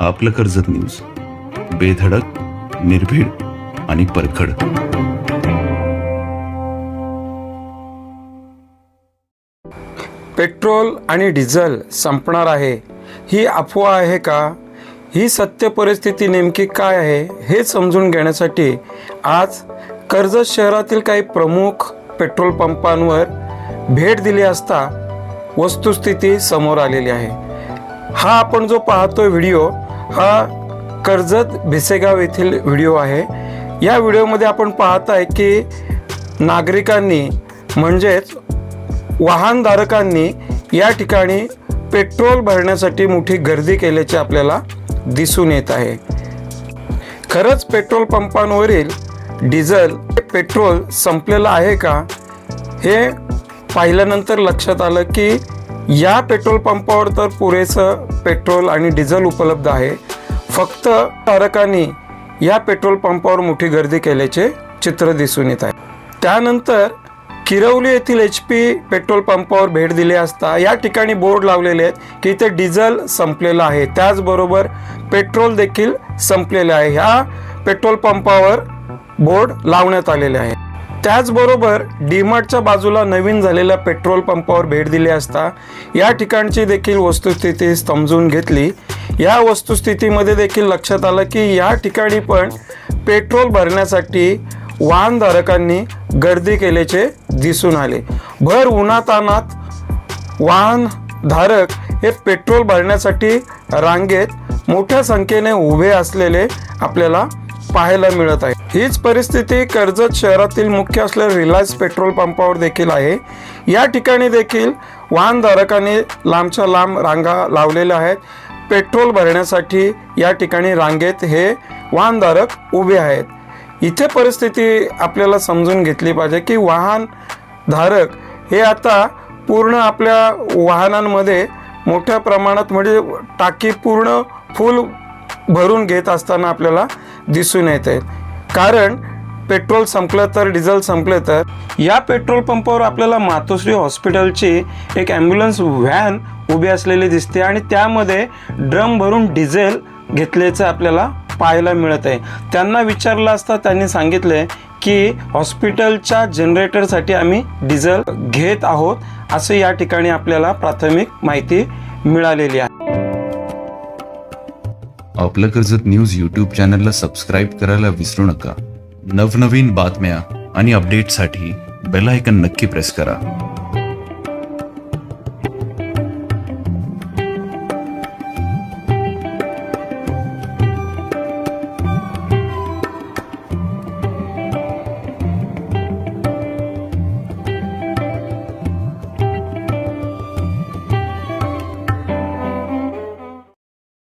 आपलं कर्जत न्यूज, बेधडक, निर्भीड आणि परखड. पेट्रोल आणि डिझेल संपणार आहे ही अफवा आहे का? ही सत्य परिस्थिती नेमकी काय आहे हे समजून घेण्यासाठी आज कर्जत शहरातील काही प्रमुख पेट्रोल पंपांवर भेट दिली असता वस्तुस्थिती समोर आलेली आहे. हा आपण जो पाहतोय व्हिडिओ हा कर्जत भिसेगाव येथील व्हिडिओ आहे. या व्हिडिओमध्ये आपण पाहत आहे की नागरिकांनी म्हणजेच वाहनधारकांनी या ठिकाणी पेट्रोल भरण्यासाठी मोठी गर्दी केल्याचे आपल्याला दिसून येत आहे. खरंच पेट्रोल पंपांवरील डिझेल पेट्रोल संपलेलं आहे का हे पाहिल्यानंतर लक्षात आलं की या पेट्रोल पंपावर तर पुरेसं पेट्रोल आणि डिझेल उपलब्ध आहे. फक्त धारकांनी या पेट्रोल पंपावर मोठी गर्दी केल्याचे चित्र दिसून येत आहे. त्यानंतर किरवली येथील HP पेट्रोल पंपावर भेट दिली असता या ठिकाणी बोर्ड लावलेले आहेत की इथे डिझेल संपलेलं आहे, त्याचबरोबर पेट्रोल देखील संपलेले आहे. ह्या पेट्रोल पंपावर बोर्ड लावण्यात आलेले आहे. त्याचबरोबर डीमार्टच्या बाजूला नवीन झालेल्या पेट्रोल पंपावर भेट दिली असता या ठिकाणची देखील वस्तुस्थिती समजून घेतली. या वस्तुस्थितीमध्ये देखील लक्षात आलं की या ठिकाणी पण पेट्रोल भरण्यासाठी वाहनधारकांनी गर्दी केल्याचे दिसून आले. भर उन्हातान्हात वाहनधारक हे पेट्रोल भरण्यासाठी रांगेत मोठ्या संख्येने उभे असलेले आपल्याला पाहायला मिळत आहे. हीच परिस्थिती कर्जत शहरातील मुख्य असलेल्या रिलायन्स पेट्रोल पंपावर देखील आहे. या ठिकाणी देखील वाहनधारकांनी लांबच्या लांब रांगा लावलेल्या आहेत. पेट्रोल भरण्यासाठी या ठिकाणी रांगेत हे वाहनधारक उभे आहेत. इथे परिस्थिती आपल्याला समजून घेतली पाहिजे की वाहनधारक हे आता पूर्ण आपल्या वाहनांमध्ये मोठ्या प्रमाणात म्हणजे टाकी पूर्ण फुल भरून घेत असताना आपल्याला दिसून येते. कारण पेट्रोल संपलं तर डिझेल संपले तर या पेट्रोल पंपावर आपल्याला मातोश्री हॉस्पिटलची एक ॲम्ब्युलन्स व्हॅन उभी असलेली दिसते आणि त्यामध्ये ड्रम भरून डिझेल घेतल्याचं आपल्याला पाहायला मिळत आहे. त्यांना विचारलं असता त्यांनी सांगितले की हॉस्पिटलच्या जनरेटरसाठी आम्ही डिझेल घेत आहोत असे या ठिकाणी आपल्याला प्राथमिक माहिती मिळालेली आहे. आपलं कर्जत न्यूज यूट्यूब चॅनलला सबस्क्राईब करायला विसरू नका. नवनवीन बातम्या आणि अपडेटसाठी बेल आयकॉन नक्की प्रेस करा.